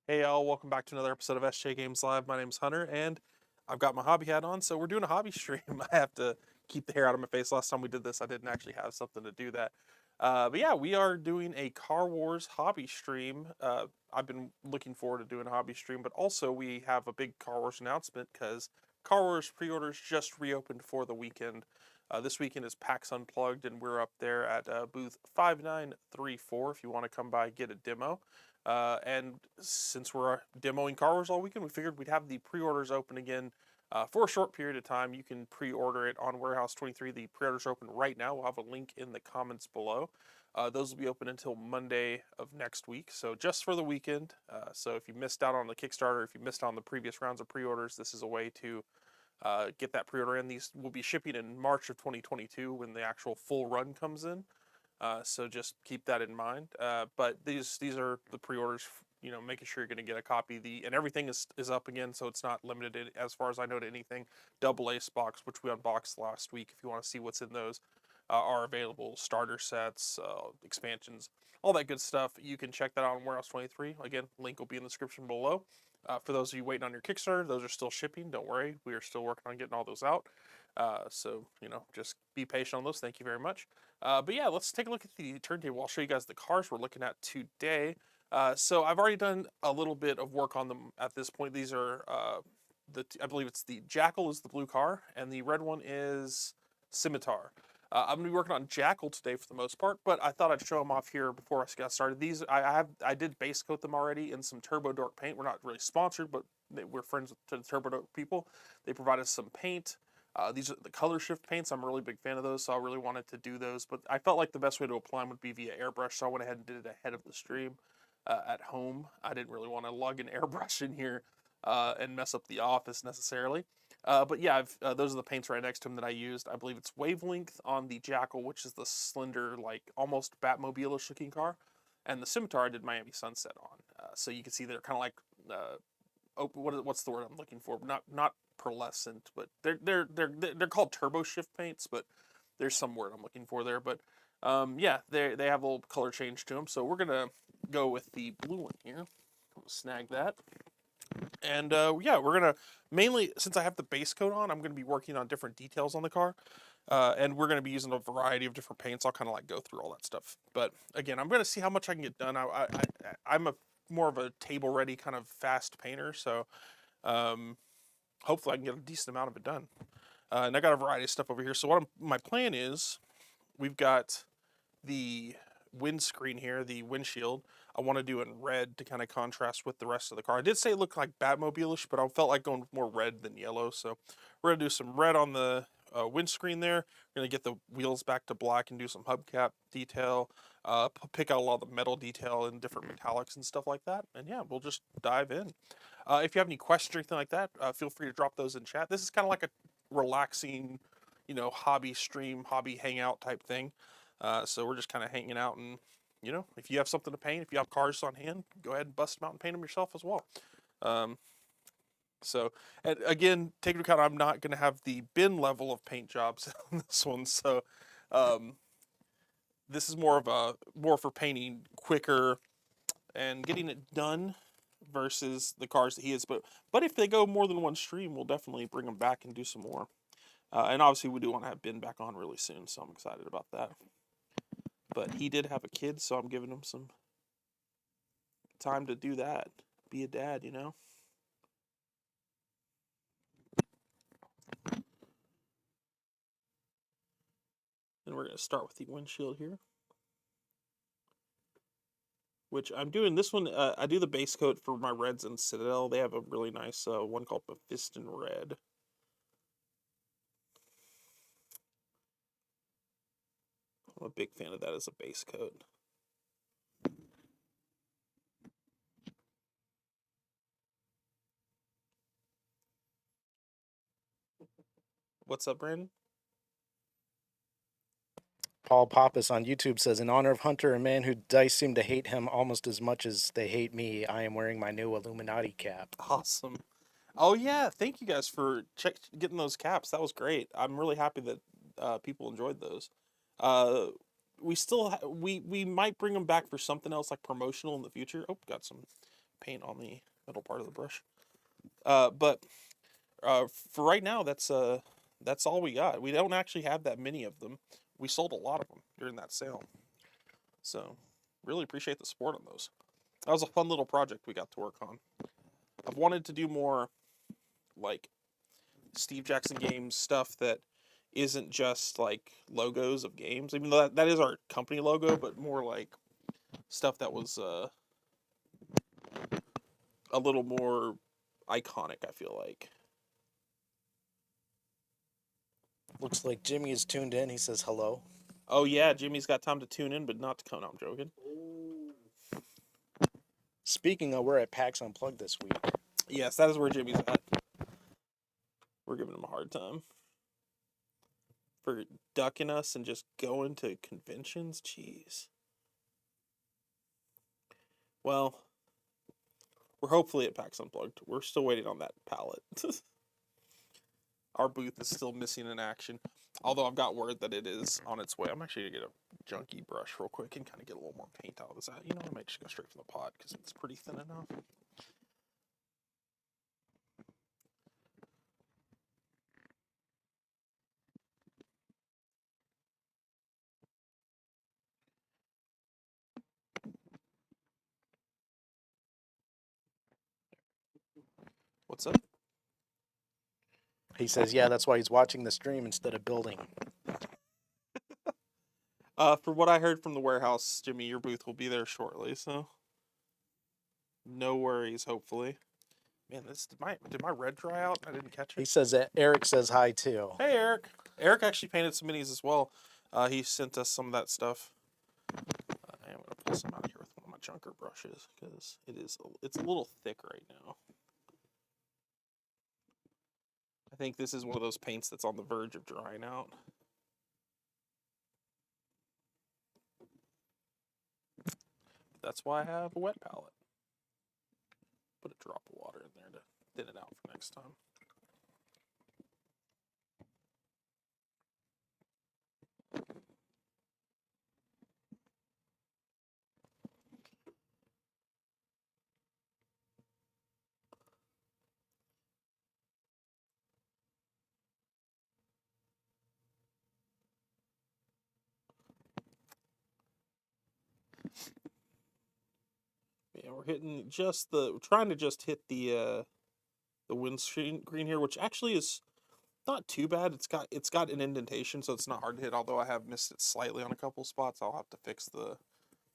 Hey y'all, welcome back to another episode of SJGames Live. My name's Hunter, and I've got my hobby hat on, so we're doing a hobby stream. I have to keep the hair out of my face. Last time we did this, I didn't actually have something to do that. But yeah, we are doing a Car Wars hobby stream. I've been looking forward to doing a hobby stream, but also we have a big Car Wars announcement because Car Wars pre-orders just reopened for the weekend. This weekend is PAX Unplugged, and we're up there at booth 5934 if you want to come by and get a demo. And since we're demoing Car Wars all weekend, we figured we'd have the pre-orders open again for a short period of time. You can pre-order it on Warehouse 23. The pre-orders are open right now. We'll have a link in the comments below. Those will be open until Monday of next week, so just for the weekend. So if you missed out on the Kickstarter, if you missed out on the previous rounds of pre-orders, this is a way to get that pre-order in. These will be shipping in March of 2022 when the actual full run comes in. So just keep that in mind. But these are the pre-orders. You know, making sure you're going to get a copy. And everything is up again, so it's not limited as far as I know to anything. Double Ace box, which we unboxed last week. If you want to see what's in those, are available. Starter sets, expansions, all that good stuff. You can check that out on Warehouse 23. Again, link will be in the description below. For those of you waiting on your Kickstarter, those are still shipping. Don't worry, we are still working on getting all those out. So, you know, just be patient on those. Thank you very much. But yeah, let's take a look at the turntable. I'll show you guys the cars we're looking at today. So I've already done a little bit of work on them at this point. These are, I believe it's the Jackal is the blue car, and the red one is Scimitar. I'm gonna be working on Jackal today for the most part, but I thought I'd show them off here before I got started. These I did base coat them already in some Turbo Dork paint. We're not really sponsored, but we're friends with the Turbo Dork people. They provided some paint. These are the color shift paints. I'm a really big fan of those, so I really wanted to do those. But I felt like the best way to apply them would be via airbrush, so I went ahead and did it ahead of the stream at home. I didn't really want to lug an airbrush in here and mess up the office necessarily. But yeah, those are the paints right next to them that I used. I believe it's Wavelength on the Jackal, which is the slender, like almost Batmobile-ish looking car, and the Scimitar I did Miami Sunset on. So you can see they're kind of like what's the word I'm looking for? Not pearlescent, but they're called turbo shift paints, but there's some word I'm looking for there. But yeah, they have a little color change to them. So we're gonna go with the blue one here. Snag that. And yeah, we're gonna mainly, since I have the base coat on, I'm gonna be working on different details on the car, and we're gonna be using a variety of different paints. I'll kind of like go through all that stuff. But again, I'm gonna see how much I can get done. I'm a more of a table ready kind of fast painter, so hopefully I can get a decent amount of it done. And I got a variety of stuff over here. So my plan is, we've got the windscreen here, the windshield. I want to do it in red to kind of contrast with the rest of the car. I did say it looked like Batmobile-ish, but I felt like going more red than yellow. So we're going to do some red on the windscreen there. We're going to get the wheels back to black and do some hubcap detail. Pick out a lot of the metal detail and different metallics and stuff like that. And yeah, we'll just dive in. If you have any questions or anything like that, feel free to drop those in chat. This is kind of like a relaxing, you know, hobby stream, hobby hangout type thing. So we're just kind of hanging out, and you know, if you have something to paint, if you have cars on hand, go ahead and bust them out and paint them yourself as well. So, and again, take into account I'm not going to have the bin level of paint jobs on this one, so this is more for painting quicker and getting it done versus the cars that he is. But if they go more than one stream, we'll definitely bring them back and do some more. And obviously, we do want to have Ben back on really soon, so I'm excited about that. But he did have a kid, so I'm giving him some time to do that. Be a dad, you know? And we're going to start with the windshield here. Which I'm doing this one, I do the base coat for my reds and Citadel. They have a really nice one called Mephiston Red. I'm a big fan of that as a base coat. What's up, Brandon? Paul Pappas on YouTube says, in honor of Hunter, a man who dice seem to hate him almost as much as they hate me, I am wearing my new Illuminati cap. Awesome. Oh yeah, thank you guys for getting those caps. That was great. I'm really happy that people enjoyed those. We still we might bring them back for something else like promotional in the future. Oh, got some paint on the middle part of the brush. But for right now, that's all we got. We don't actually have that many of them. We sold a lot of them during that sale. So, really appreciate the support on those. That was a fun little project we got to work on. I've wanted to do more, like, Steve Jackson Games stuff that isn't just, like, logos of games. Even though that is our company logo, but more like stuff that was a little more iconic, I feel like. Looks like Jimmy is tuned in. He says hello. Oh, yeah, Jimmy's got time to tune in, but not to come. No, I'm joking. Speaking of, we're at PAX Unplugged this week. Yes, that is where Jimmy's at. We're giving him a hard time for ducking us and just going to conventions. Jeez. Well, we're hopefully at PAX Unplugged. We're still waiting on that palette. Our booth is still missing in action. Although I've got word that it is on its way. I'm actually going to get a junky brush real quick and kind of get a little more paint out of this. You know, I might just go straight from the pot because it's pretty thin enough. What's up? He says, yeah, that's why he's watching the stream instead of building. For what I heard from the warehouse, Jimmy, your booth will be there shortly, so no worries, hopefully. Man, did my red dry out? I didn't catch He it. says that Eric says hi too. Hey, Eric. Eric actually painted some minis as well. He sent us some of that stuff. I'm gonna pull some out of here with one of my chunker brushes because it's a little thick right now. I think this is one of those paints that's on the verge of drying out. That's why I have a wet palette. Put a drop of water in there to thin it out for next time. Yeah, we're hitting trying to just hit the windscreen green here, which actually is not too bad. It's got an indentation, so it's not hard to hit. Although I have missed it slightly on a couple spots, I'll have to fix the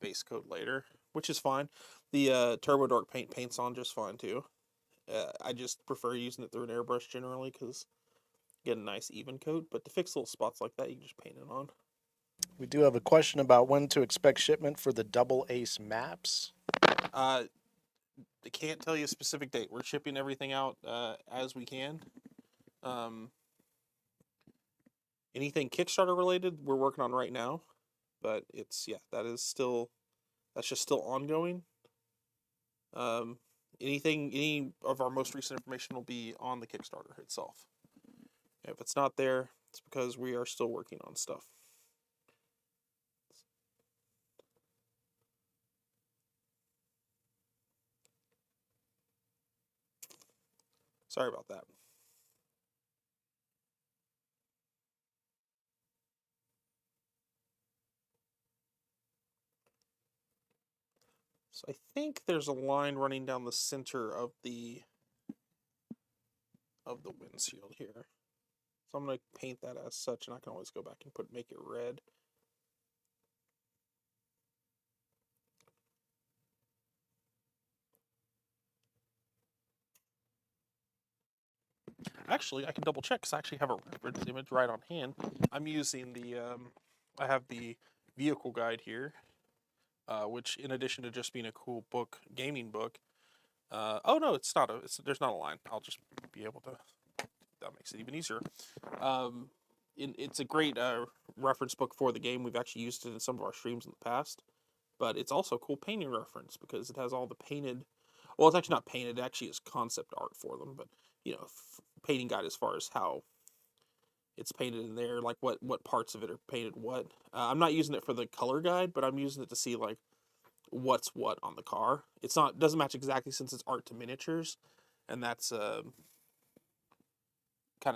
base coat later, which is fine. The Turbo Dark paint paints on just fine too. I just prefer using it through an airbrush generally because you get a nice even coat. But to fix little spots like that, you can just paint it on. We do have a question about when to expect shipment for the Double Ace maps. I can't tell you a specific date. We're shipping everything out as we can. Anything Kickstarter related, we're working on right now, but that's just still ongoing. Any of our most recent information will be on the Kickstarter itself. If it's not there, it's because we are still working on stuff. Sorry about that. So I think there's a line running down the center of the windshield here. So I'm going to paint that as such, and I can always go back and make it red. Actually, I can double check because I actually have a reference image right on hand. I'm using I have the vehicle guide here, which in addition to just being a cool book, gaming book, oh no, there's not a line. I'll just be able to, that makes it even easier. It's a great reference book for the game. We've actually used it in some of our streams in the past, but it's also a cool painting reference because it has all the painted, well, it's actually not painted, it actually is concept art for them, but painting guide as far as how it's painted in there, like what parts of it are painted what. I'm not using it for the color guide, but I'm using it to see like what's what on the car. It's not doesn't match exactly since it's art to miniatures, and that's kind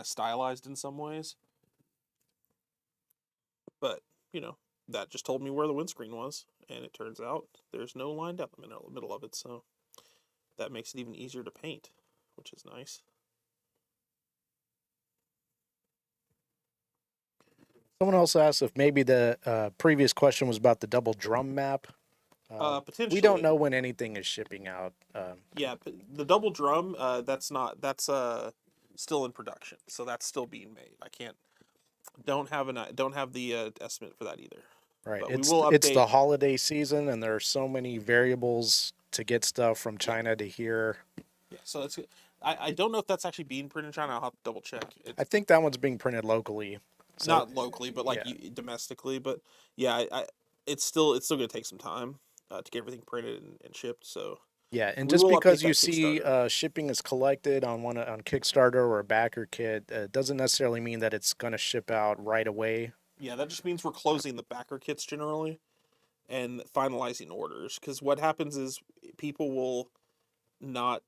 of stylized in some ways. But you know, that just told me where the windscreen was, and it turns out there's no line down the middle of it, so that makes it even easier to paint, which is nice. Someone else asked if maybe the previous question was about the double drum map. Potentially. We don't know when anything is shipping out. Yeah, the double drum. That's still in production, so that's still being made. I can't. Don't have the estimate for that either. Right. But It's we will it's update. the holiday season, and there are so many variables to get stuff from China to here. Yeah, so it's. I don't know if that's actually being printed in China. I'll have to double check. I think that one's being printed locally. So, Not locally, but like yeah. domestically. But yeah, it's still going to take some time to get everything printed and shipped. So Yeah, and we just will update because you that see Kickstarter. shipping is collected on Kickstarter or a backer kit, doesn't necessarily mean that it's going to ship out right away. Yeah, that just means we're closing the backer kits generally and finalizing orders. Because what happens is people will not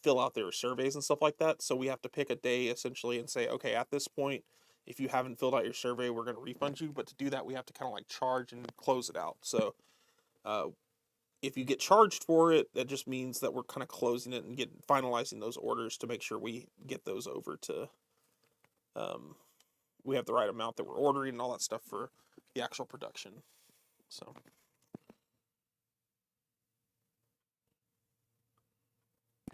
fill out their surveys and stuff like that. So we have to pick a day essentially and say, okay, at this point, if you haven't filled out your survey, we're going to refund you. But to do that, we have to kind of like charge and close it out. So uh, if you get charged for it, that just means that we're kind of closing it and finalizing those orders to make sure we get those over to. We have the right amount that we're ordering and all that stuff for the actual production. So.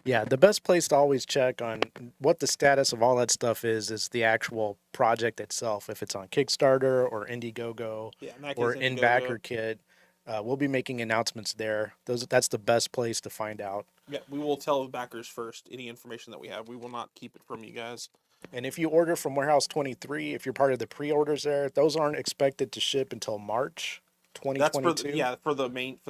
Yeah, the best place to always check on what the status of all that stuff is the actual project itself. If it's on Kickstarter or Indiegogo Yeah, in that or case, in Indiegogo. backer kit, we'll be making announcements there. That's the best place to find out. Yeah, we will tell the backers first any information that we have. We will not keep it from you guys. And if you order from Warehouse 23, if you're part of the pre-orders there, those aren't expected to ship until March That's for 2022. for the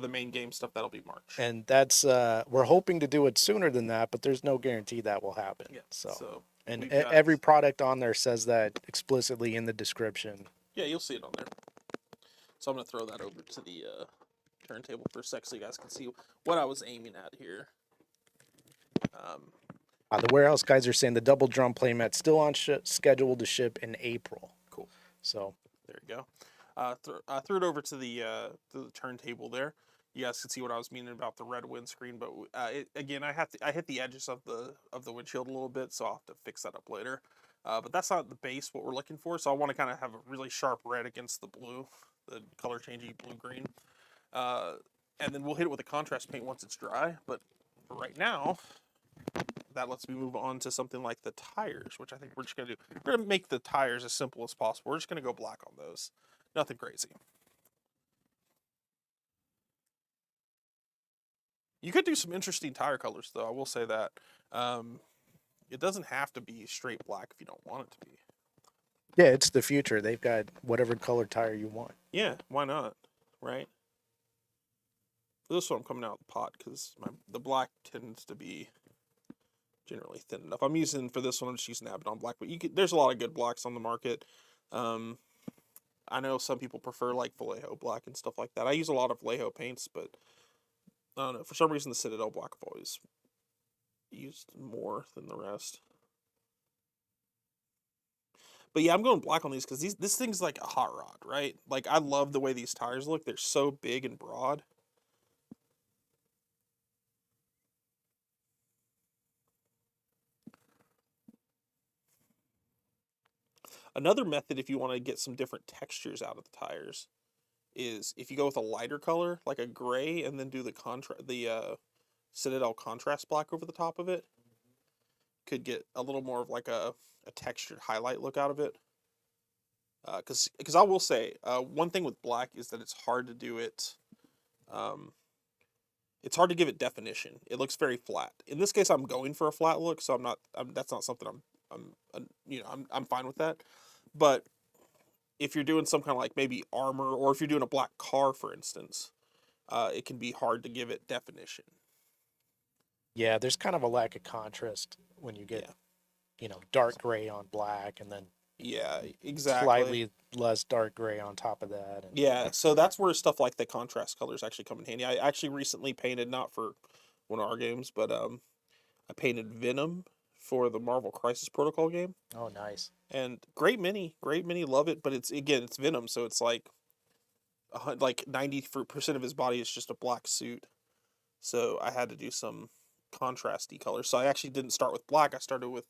main game stuff. That'll be March. And that's we're hoping to do it sooner than that, but there's no guarantee that will happen. Yeah. So, So and we've got every product on there says that explicitly in the description. yeah, you'll see it on there. So I'm gonna throw that over to the turntable for a sec so you guys can see what I was aiming at here. The warehouse guys are saying the double drum playmat still on schedule to ship in April. Cool. So there you go. I threw it over to the turntable there. You guys can see what I was meaning about the red windscreen, but again, I hit the edges of the windshield a little bit, so I'll have to fix that up later. But that's not the base what we're looking for, so I want to kind of have a really sharp red against the blue, the color changing blue green, and then we'll hit it with a contrast paint once it's dry. But for right now, that lets me move on to something like the tires, which I think we're just going to do. We're going to make the tires as simple as possible. We're just going to go black on those. Nothing crazy. You could do some interesting tire colors, though. I will say that. It doesn't have to be straight black if you don't want it to be. yeah, it's the future. They've got whatever color tire you want. Yeah, why not? Right? For this one, I'm coming out with the pot because the black tends to be generally thin enough. I'm using, for this one, I'm just using Abaddon black, but there's a lot of good blacks on the market. I know some people prefer like Vallejo black and stuff like that. I use a lot of Vallejo paints, but I don't know. For some reason, the Citadel black I've always used more than the rest. But yeah, I'm going black on these because this thing's like a hot rod, right? Like, I love the way these tires look. They're so big and broad. Another method, if you want to get some different textures out of the tires, is if you go with a lighter color, like a gray, and then do the Citadel contrast black over the top of it, could get a little more of like a textured highlight look out of it. Because I will say, one thing with black is that it's hard to do it. It's hard to give it definition. It looks very flat. In this case, I'm going for a flat look, so that's not something I'm fine with that. But if you're doing some kind of like maybe armor, or if you're doing a black car, for instance, it can be hard to give it definition. Yeah, there's kind of a lack of contrast when you get, dark gray on black, and then Yeah, exactly. Slightly less dark gray on top of that. And Yeah, so that's where stuff like the contrast colors actually come in handy. I actually recently painted, not for one of our games, but I painted Venom for the Marvel Crisis Protocol game, oh, nice. and great many love it. But it's Venom, so it's like 90% of his body is just a black suit. So I had to do some contrasty colors. So I actually didn't start with black. I started with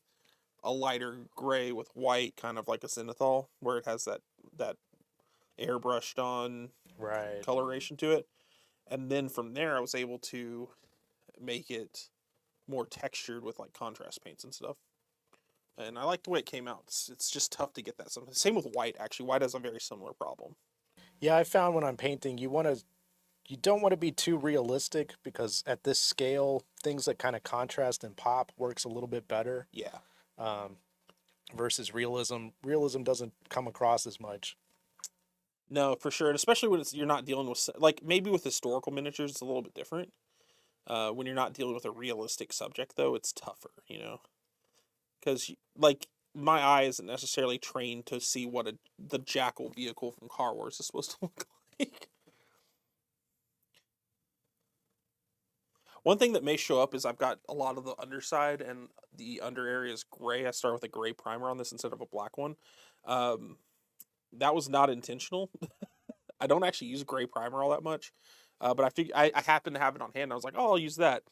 a lighter gray with white, kind of like a zenithal, where it has that airbrushed on Right. coloration to it. And then from there, I was able to make it more textured with like contrast paints and stuff. And I like the way it came out. It's just tough to get that. Same with white. Actually, white has a very similar problem. Yeah, I found when I'm painting, you don't want to be too realistic because at this scale, things that kind of contrast and pop works a little bit better. Yeah. Um, versus realism. Realism doesn't come across as much. No, for sure, and especially when you're not dealing with like maybe with historical miniatures, it's a little bit different. When you're not dealing with a realistic subject, though, it's tougher, because like my eye isn't necessarily trained to see what the Jackal vehicle from Car Wars is supposed to look like. One thing that may show up is I've got a lot of the underside and the under area is gray. I start with a gray primer on this instead of a black one. Um, that was not intentional. I don't actually use gray primer all that much, but I happened to have it on hand. I was like, oh, I'll use that,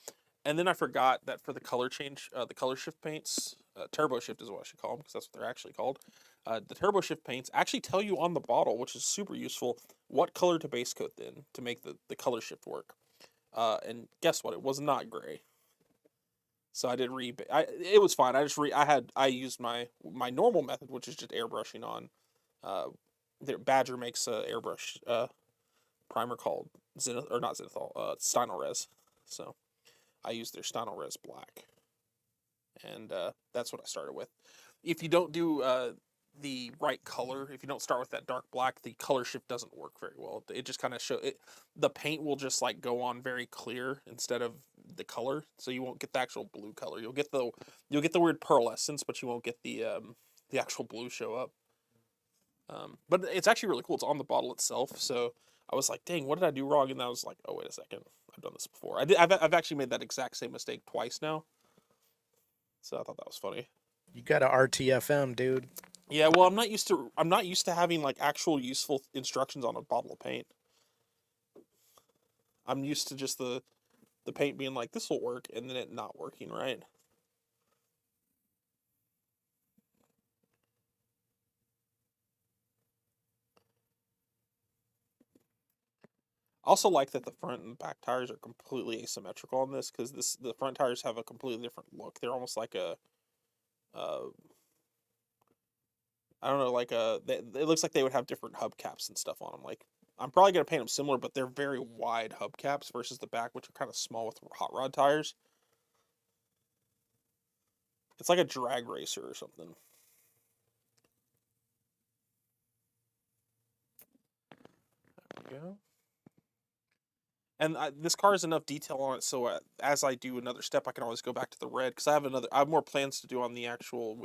and then I forgot that for the color change, the color shift paints, turbo shift is what I should call them because that's what they're actually called. The turbo shift paints actually tell you on the bottle, which is super useful, what color to base coat then to make the color shift work. And guess what? It was not gray. So I did it was fine. I used my normal method, which is just airbrushing on. Badger makes a airbrush primer called Zenith or not Zenithal, Stynylrez. Res. So I used their Stynylrez Res Black, and that's what I started with. If you don't do the right color, if you don't start with that dark black, the color shift doesn't work very well. It just kind of the paint will just like go on very clear instead of the color, so you won't get the actual blue color. You'll get the weird pearlescence, but you won't get the actual blue show up. But it's actually really cool. It's on the bottle itself, so I was like, "Dang, what did I do wrong?" And I was like, "Oh, wait a second, I've done this before. I've actually made that exact same mistake twice now." So I thought that was funny. You got a RTFM, dude. Yeah, well, I'm not used to having like actual useful instructions on a bottle of paint. I'm used to just the paint being like this will work and then it not working right. I also like that the front and back tires are completely asymmetrical on this because the front tires have a completely different look. They're almost like uh, I don't know, it looks like they would have different hubcaps and stuff on them. Like I'm probably gonna paint them similar, but they're very wide hubcaps versus the back, which are kind of small with hot rod tires. It's like a drag racer or something. There we go. And this car has enough detail on it, so as I do another step, I can always go back to the red because I have more plans to do on the actual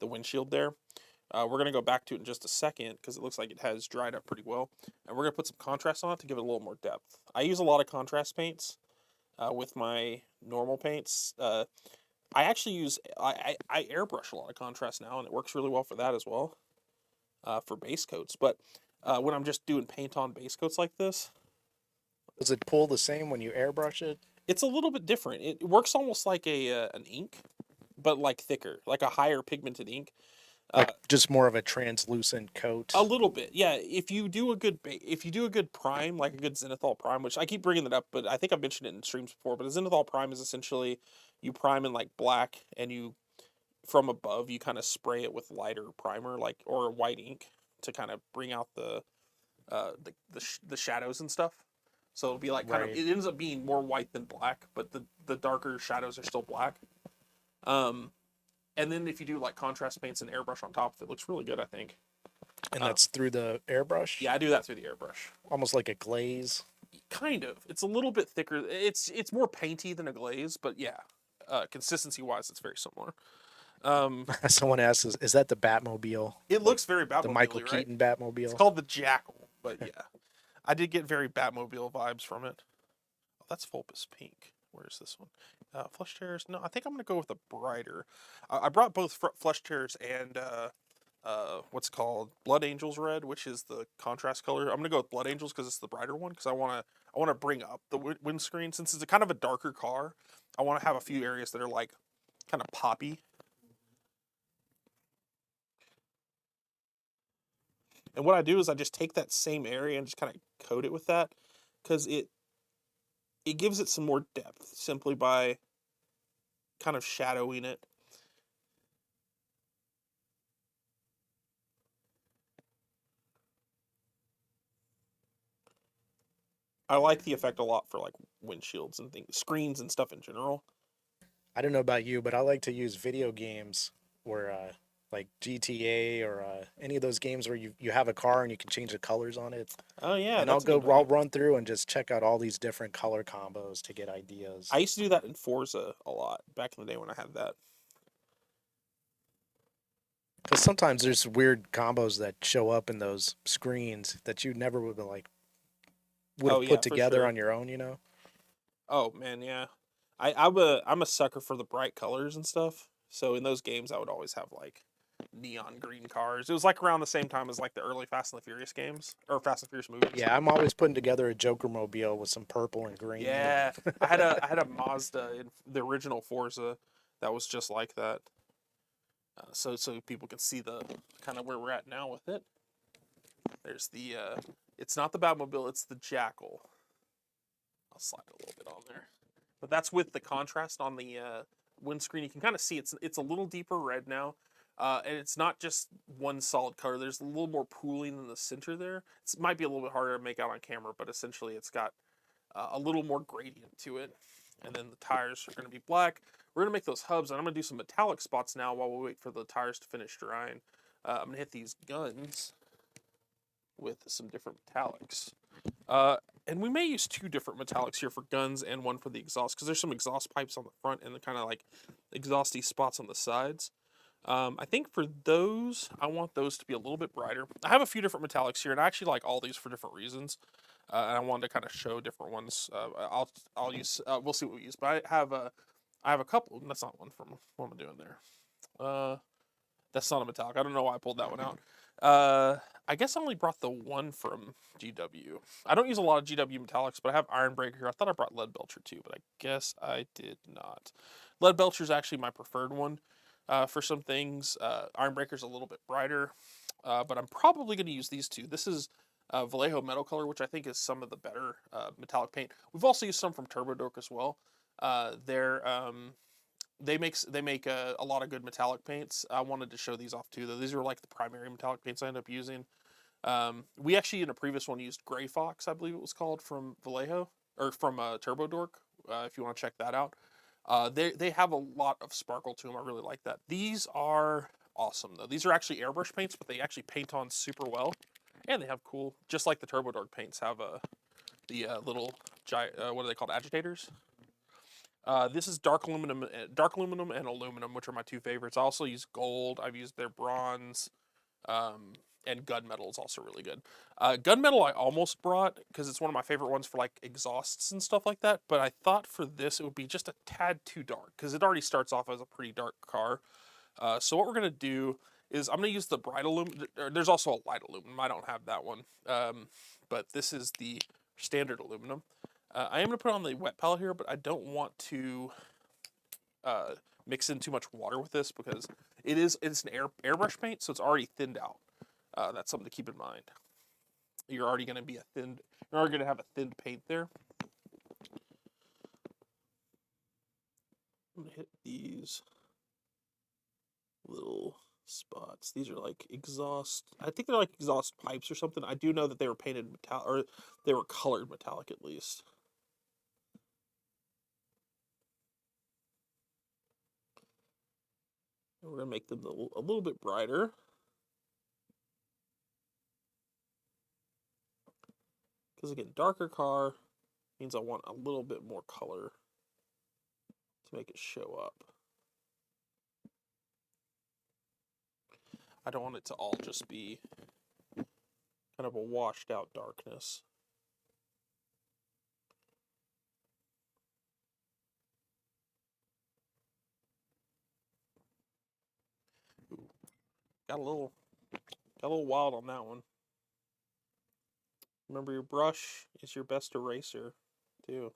the windshield there. We're gonna go back to it in just a second because it looks like it has dried up pretty well, and we're gonna put some contrast on it to give it a little more depth. I use a lot of contrast paints with my normal paints. I actually I airbrush a lot of contrast now, and it works really well for that as well for base coats. But when I'm just doing paint on base coats like this, Does it pull the same when you airbrush it? it's a little bit different. It works almost like an ink, but like thicker, like a higher pigmented ink. Like just more of a translucent coat? A little bit, yeah. If you do a good prime, like a good zenithal prime, which I keep bringing that up, but I think I've mentioned it in streams before. But a zenithal prime is essentially you prime in like black, and you from above you kind of spray it with lighter primer, like or white ink, to kind of bring out the shadows and stuff. So it'll be like kind of Right. it ends up being more white than black, but the darker shadows are still black. Um, and then if you do like contrast paints and airbrush on top, it looks really good, I think. And that's through the airbrush? Yeah, I do that through the airbrush. Almost like a glaze? Kind of. It's a little bit thicker. It's more painty than a glaze, but yeah, consistency wise, it's very similar. Someone asks, is that the Batmobile? It Like looks very the Michael Batmobile, right? Keaton It's Batmobile? called the Jackal, but yeah, I did get very Batmobile vibes from it. Oh, that's Fulpus Pink. Where's this one? Flesh Tears. No, I think I'm gonna go with a brighter. I brought both Flesh Tears and what's called Blood Angels Red, which is the contrast color. I'm gonna go with Blood Angels because it's the brighter one. Because I wanna bring up the windscreen since it's a kind of a darker car. I want to have a few areas that are like kind of poppy. And what I do is I just take that same area and just kind of coat it with that because it gives it some more depth simply by kind of shadowing it. I like the effect a lot for like windshields and things, screens and stuff in general. I don't know about you, but I like to use video games where, like GTA or any of those games where you have a car and you can change the colors on it. Oh yeah, And that's a good I'll point. run through and just check out all these different color combos to get ideas. I used to do that in Forza a lot back in the day when I had that. Because sometimes there's weird combos that show up in those screens that you never would Oh have yeah, put for together sure. on your own, you know? Oh man, yeah. I'm a sucker for the bright colors and stuff. So in those games, I would always have like neon green cars. It was like around the same time as like the early Fast and the Furious games or Fast and Furious movies. Yeah, I'm always putting together a Joker mobile with some purple and green. Yeah, I had a Mazda in the original Forza that was just like that. So people can see the kind of where we're at now with it. There's the it's not the Batmobile, it's the Jackal. I'll slide a little bit on there. But that's with the contrast on the windscreen. You can kind of see it's a little deeper red now. And it's not just one solid color. There's a little more pooling in the center there. It might be a little bit harder to make out on camera, but essentially it's got a little more gradient to it. And then the tires are going to be black. We're going to make those hubs, and I'm going to do some metallic spots now while we wait for the tires to finish drying. I'm going to hit these guns with some different metallics. And we may use two different metallics here for guns and one for the exhaust because there's some exhaust pipes on the front and the kind of like exhausty spots on the sides. I think for those, I want those to be a little bit brighter. I have a few different metallics here, and I actually like all these for different reasons. And I wanted to kind of show different ones. I'll use we'll see what we use, but I have a couple. That's not one from what am I doing there? That's not a metallic. I don't know why I pulled that one out. I guess I only brought the one from GW. I don't use a lot of GW metallics, but I have Iron Breaker here. I thought I brought Lead Belcher too, but I guess I did not. Lead Belcher is actually my preferred one for some things. Iron Breaker is a little bit brighter, but I'm probably going to use these two. This is Vallejo Metal color, which I think is some of the better metallic paint. We've also used some from Turbo Dork as well. They make a lot of good metallic paints. I wanted to show these off too, though. These are like the primary metallic paints I end up using. We actually in a previous one used Gray Fox, I believe it was called, from Vallejo or from Turbo Dork. If you want to check that out, they have a lot of sparkle to them. I really like that. These are awesome though. These are actually airbrush paints, but they actually paint on super well, and they have cool, just like the Turbo Dork paints have the little what are they called, agitators. This is dark aluminum and aluminum, which are my two favorites. I also use gold. I've used their bronze, and gunmetal is also really good. Gunmetal I almost brought because it's one of my favorite ones for like exhausts and stuff like that. But I thought for this it would be just a tad too dark because it already starts off as a pretty dark car. So what we're gonna do is I'm gonna use the bright aluminum. There's also a light aluminum. I don't have that one, but this is the standard aluminum. I am going to put on the wet palette here, but I don't want to mix in too much water with this because it's an airbrush paint, so it's already thinned out. That's something to keep in mind. You're already going to have a thinned paint there. I'm going to hit these little spots. These are like exhaust. I think they're like exhaust pipes or something. I do know that they were painted metallic, or they were colored metallic at least. And we're going to make them a little bit brighter. Because again, darker car means I want a little bit more color to make it show up. I don't want it to all just be kind of a washed out darkness. Ooh, got a little wild on that one. Remember, your brush is your best eraser, too.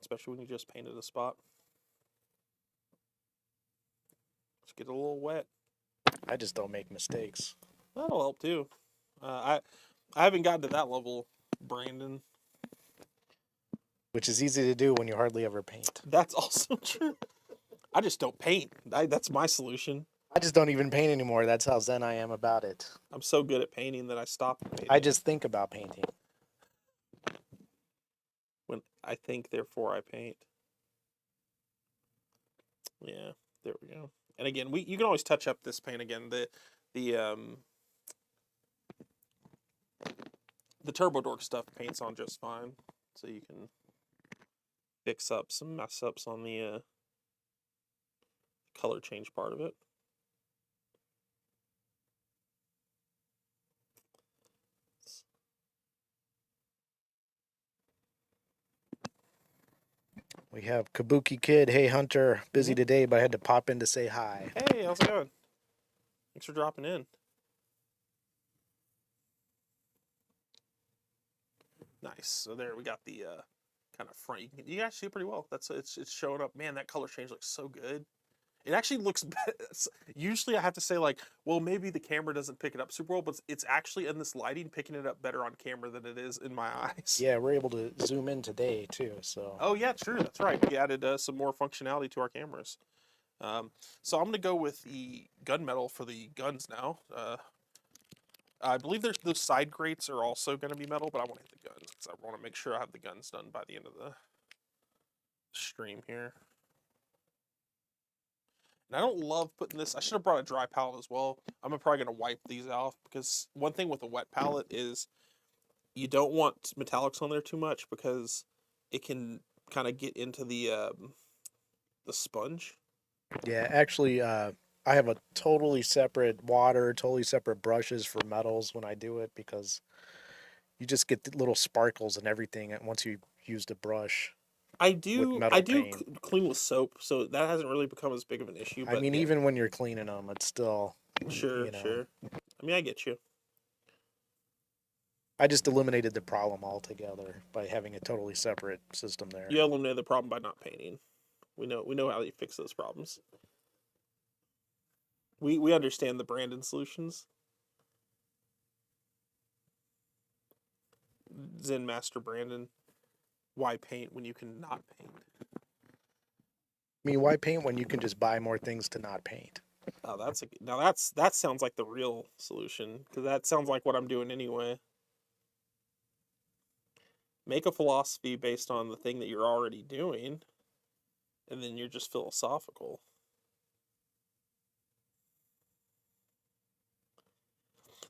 Especially when you just painted a spot. Just get a little wet. I just don't make mistakes. That'll help too. I haven't gotten to that level, Brandon. Which is easy to do when you hardly ever paint. That's also true. I just don't paint. That's my solution. I just don't even paint anymore. That's how zen I am about it. I'm so good at painting that I stopped painting. I just think about painting. When I think, therefore I paint. Yeah, there we go. And again, you can always touch up this paint again. The Turbo Dork stuff paints on just fine, so you can fix up some mess ups on the color change part of it. We have Kabuki Kid. Hey, Hunter. Busy today, but I had to pop in to say hi. Hey, how's it going? Thanks for dropping in. Nice. So there we got the kind of front. You guys see it pretty well. It's showing up. Man, that color change looks so good. It actually looks better. Usually I have to say like, well, maybe the camera doesn't pick it up super well, but it's actually in this lighting picking it up better on camera than it is in my eyes. Yeah, we're able to zoom in today too. So. Oh yeah, true. That's right. We added some more functionality to our cameras. So I'm gonna go with the gunmetal for the guns now. I believe those side grates are also going to be metal, but I want to hit the guns because I want to make sure I have the guns done by the end of the stream here. And I don't love putting this. I should have brought a dry palette as well. I'm probably going to wipe these off because one thing with a wet palette is you don't want metallics on there too much because it can kind of get into the sponge. Yeah, actually, I have a totally separate water, totally separate brushes for metals when I do it because you just get the little sparkles and everything once you use the brush. I do clean with soap, so that hasn't really become as big of an issue. But I mean, yeah. even when you're cleaning them, it's still Sure. I mean, I get you. I just eliminated the problem altogether by having a totally separate system there. You eliminated the problem by not painting. We know how you fix those problems. We understand the Brandon solutions. Zen Master Brandon. Why paint when you can not paint? I mean, why paint when you can just buy more things to not paint? Oh, that sounds like the real solution because that sounds like what I'm doing anyway. Make a philosophy based on the thing that you're already doing, and then you're just philosophical.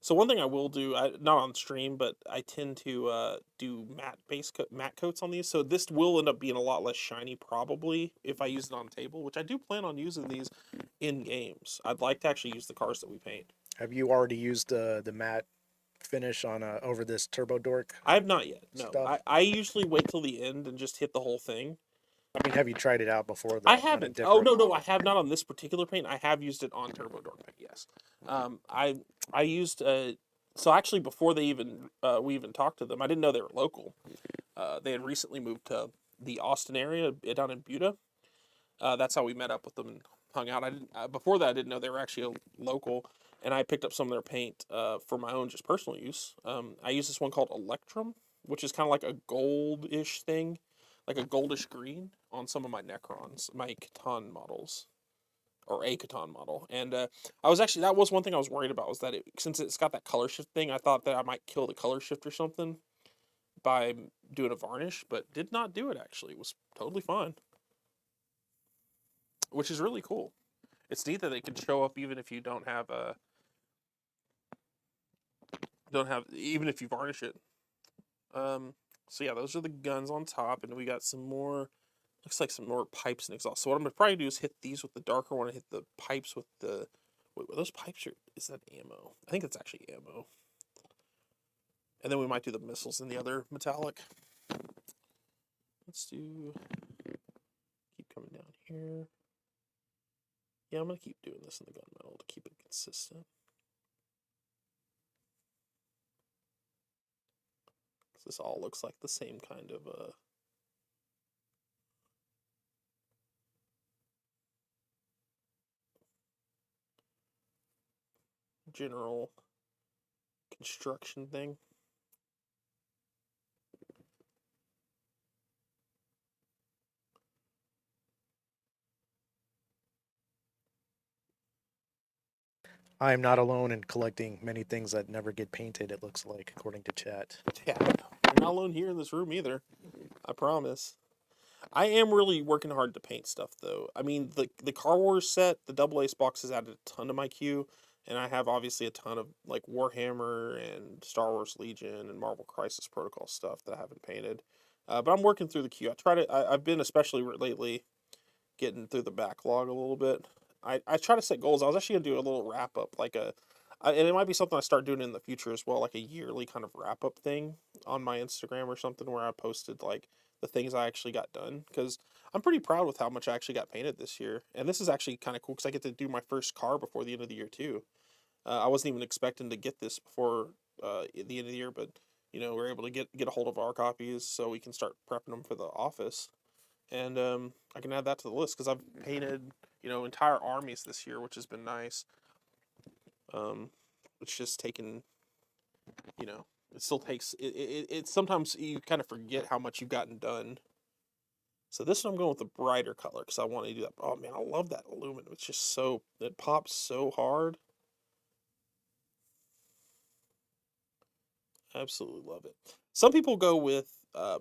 So one thing I will do, not on stream, but I tend to do matte coats on these. So this will end up being a lot less shiny probably if I use it on table, which I do plan on using these in games. I'd like to actually use the cars that we paint. Have you already used the matte finish on over this Turbo Dork? I have not yet. No, I usually wait till the end and just hit the whole thing. I mean, have you tried it out before? I haven't. Oh no, I have not on this particular paint. I have used it on Turbo Dork paint. Yes, I used so actually before we even talked to them, I didn't know they were local. They had recently moved to the Austin area down in Buda. That's how we met up with them and hung out. Before that I didn't know they were actually local, and I picked up some of their paint for my own just personal use. I use this one called Electrum, which is kind of like a goldish thing. Like a goldish green on some of my Necrons, my Catan models, or a Catan model. And that was one thing I was worried about, was that since it's got that color shift thing, I thought that I might kill the color shift or something by doing a varnish, but did not do it actually. It was totally fine. Which is really cool. It's neat that they can show up even if you even if you varnish it. So yeah, those are the guns on top, and we got some more, looks like some more pipes and exhaust. So what I'm going to probably do is hit these with the darker one and hit the pipes with the Wait, those pipes are... Is that ammo? I think it's actually ammo. And then we might do the missiles in the other metallic. Let's do... Keep coming down here. Yeah, I'm going to keep doing this in the gunmetal to keep it consistent. This all looks like the same kind of general construction thing. I am not alone in collecting many things that never get painted, it looks like, according to chat. Yeah, you're not alone here in this room either. I promise. I am really working hard to paint stuff, though. I mean, the Car Wars set, the double ace box has added a ton to my queue, and I have obviously a ton of like Warhammer and Star Wars Legion and Marvel Crisis Protocol stuff that I haven't painted. But I'm working through the queue. I've been especially lately getting through the backlog a little bit. I try to set goals. I was actually gonna do a little wrap up, and it might be something I start doing in the future as well, like a yearly kind of wrap up thing on my Instagram or something, where I posted like the things I actually got done, because I'm pretty proud with how much I actually got painted this year. And this is actually kind of cool because I get to do my first car before the end of the year too. I wasn't even expecting to get this before the end of the year, but we're able to get a hold of our copies so we can start prepping them for the office. And I can add that to the list because I've painted entire armies this year, which has been nice. It's just taken, it still takes it sometimes you kind of forget how much you've gotten done. So this one I'm going with the brighter color because I want to do that. Oh man, I love that aluminum. It's just it pops so hard. Absolutely love it. Some people go with a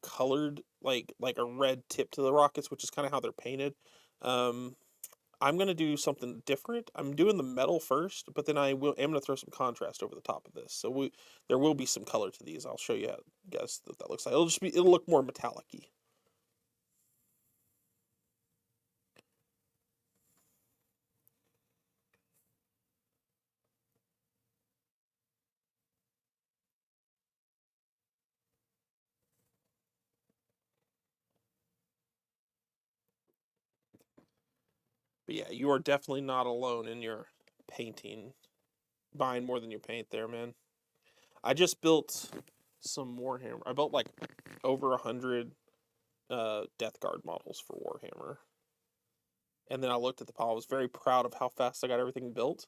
colored like a red tip to the rockets, which is kind of how they're painted. I'm gonna do something different. I'm doing the metal first, but then am gonna throw some contrast over the top of this. So there will be some color to these. I'll show you guys what that looks like. It'll look more metallic-y. But yeah, you are definitely not alone in your painting. Buying more than you paint there, man. I just built some Warhammer. I built like over 100 Death Guard models for Warhammer. And then I looked at the pile. I was very proud of how fast I got everything built.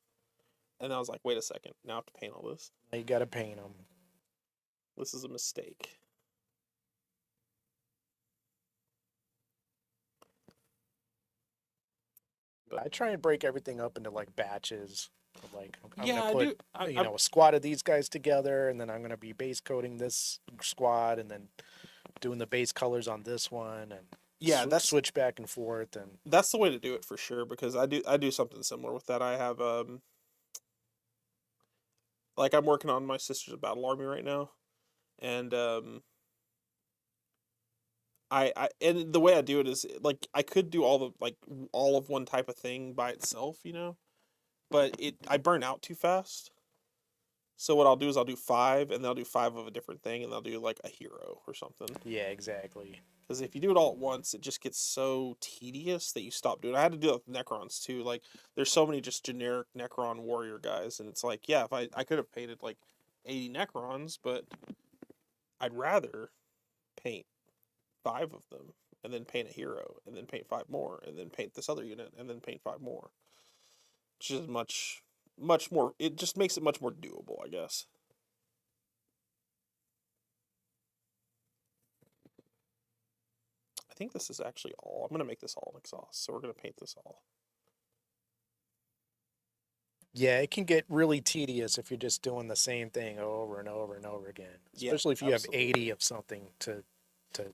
And I was like, wait a second. Now I have to paint all this. Now you gotta paint them. This is a mistake. But I try and break everything up into like batches. Like I'm Yeah, gonna put a squad of these guys together, and then I'm gonna be base coating this squad, and then doing the base colors on this one, and yeah, switch back and forth, and that's the way to do it for sure. Because I do something similar with that. I have like I'm working on my Sisters of Battle army right now, and and the way I do it is like I could do all of one type of thing by itself, but I burn out too fast. So what I'll do is I'll do 5, and then I'll do 5 of a different thing, and I'll do like a hero or something. yeah, exactly. Because if you do it all at once, it just gets so tedious that you stop doing it. I had to do it with Necrons too. Like there's so many just generic Necron warrior guys, and it's like, yeah, if I could have painted like 80 Necrons, but I'd rather paint 5 of them, and then paint a hero, and then paint 5 more, and then paint this other unit, and then paint 5 more. It's just much more. It just makes it much more doable, I guess. I think this is actually all. I'm gonna make this all an exhaust, so we're gonna paint this all. Yeah, it can get really tedious if you're just doing the same thing over and over and over again. Especially if you have 80 of something to try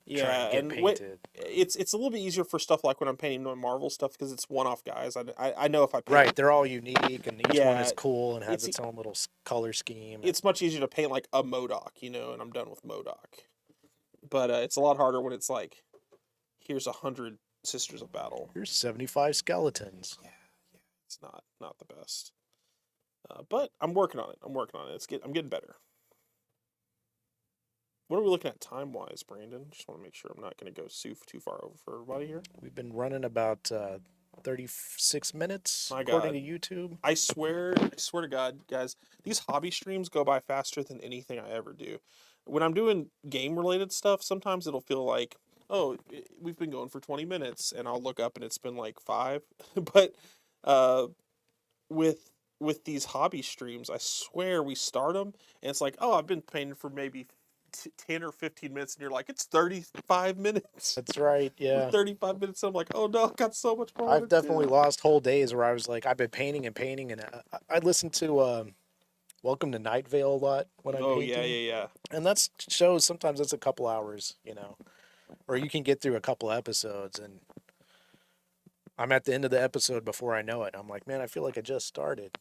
and get painted. It's a little bit easier for stuff like when I'm painting Marvel stuff because it's one-off guys. I know if I paint... Right, they're all unique, and each one is cool and has its own little color scheme. It's much easier to paint like a MODOK, and I'm done with MODOK. But it's a lot harder when it's like, here's 100 Sisters of Battle. Here's 75 skeletons. Yeah. It's not the best. But I'm working on it. I'm getting better. What are we looking at time-wise, Brandon? Just want to make sure I'm not going to go too far over for everybody here. We've been running about 36 minutes, My according God. to YouTube. I swear to God, guys, these hobby streams go by faster than anything I ever do. When I'm doing game-related stuff, sometimes it'll feel like, oh, we've been going for 20 minutes, and I'll look up and it's been like 5. But uh, with these hobby streams, I swear we start them, and it's like, oh, I've been playing for maybe 10 or 15 minutes, and you're like, it's 35 minutes. That's right, We're yeah. 35 minutes, and I'm like, oh no, I've got so much more I've to definitely do. lost whole days where I was like, I've been painting, and I listened to Welcome to Night Vale a lot when I'm Oh, yeah, painting. yeah. And that shows sometimes it's a couple hours, or you can get through a couple episodes, and I'm at the end of the episode before I know it. I'm like, man, I feel like I just started.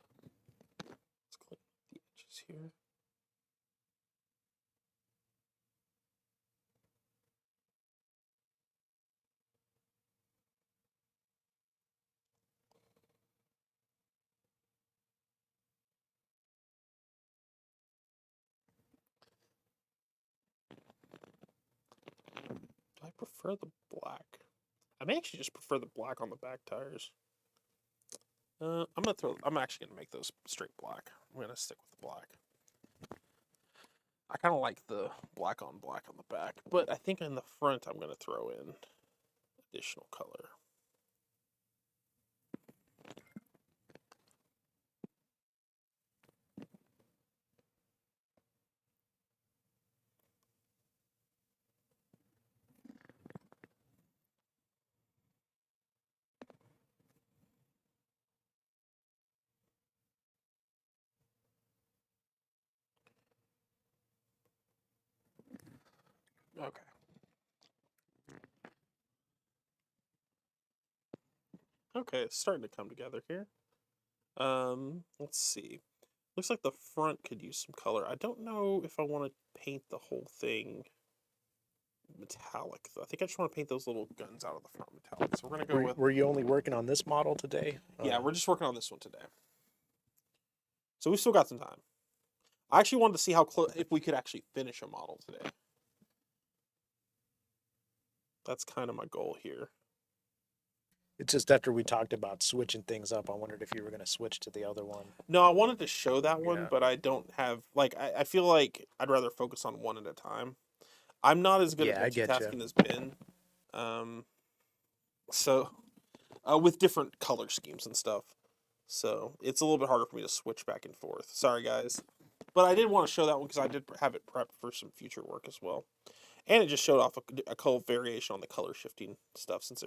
Let's clean the edges here. Do I prefer the black? I may actually just prefer the black on the back tires. I'm actually gonna make those straight black. I'm gonna stick with the black. I kind of like the black on the back, but I think in the front I'm gonna throw in additional color. Okay. Okay, it's starting to come together here. Let's see. Looks like the front could use some color. I don't know if I want to paint the whole thing metallic, though. I think I just want to paint those little guns out of the front metallic. So we're gonna go with. Were you only working on this model today? Yeah, we're just working on this one today. So we still got some time. I actually wanted to see how close if we could actually finish a model today. That's kind of my goal here. It's just after we talked about switching things up, I wondered if you were going to switch to the other one. No, I wanted to show that one, Yeah. but I don't have I feel like I'd rather focus on one at a time. I'm not as good Yeah, I at get multitasking you. as Ben. So with different color schemes and stuff. So it's a little bit harder for me to switch back and forth. Sorry, guys. But I did want to show that one because I did have it prepped for some future work as well. And it just showed off a color variation on the color shifting stuff since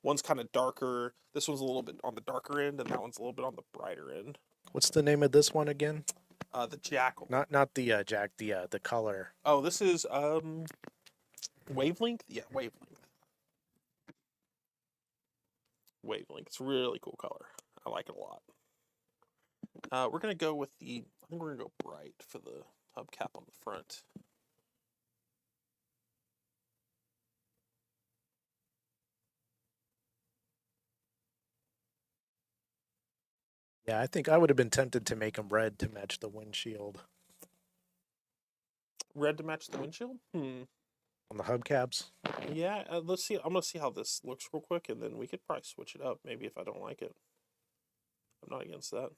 one's kind of darker. This one's a little bit on the darker end, and that one's a little bit on the brighter end. What's the name of this one again? The Jackal. Not the Jack, the color. Oh, this is Wavelength? Yeah, Wavelength. Wavelength. It's a really cool color. I like it a lot. We're going to go with I think we're going to go bright for the hubcap on the front. Yeah, I think I would have been tempted to make them red to match the windshield. Red to match the windshield? On the hubcaps? Yeah, let's see. I'm going to see how this looks real quick, and then we could probably switch it up maybe if I don't like it. I'm not against that.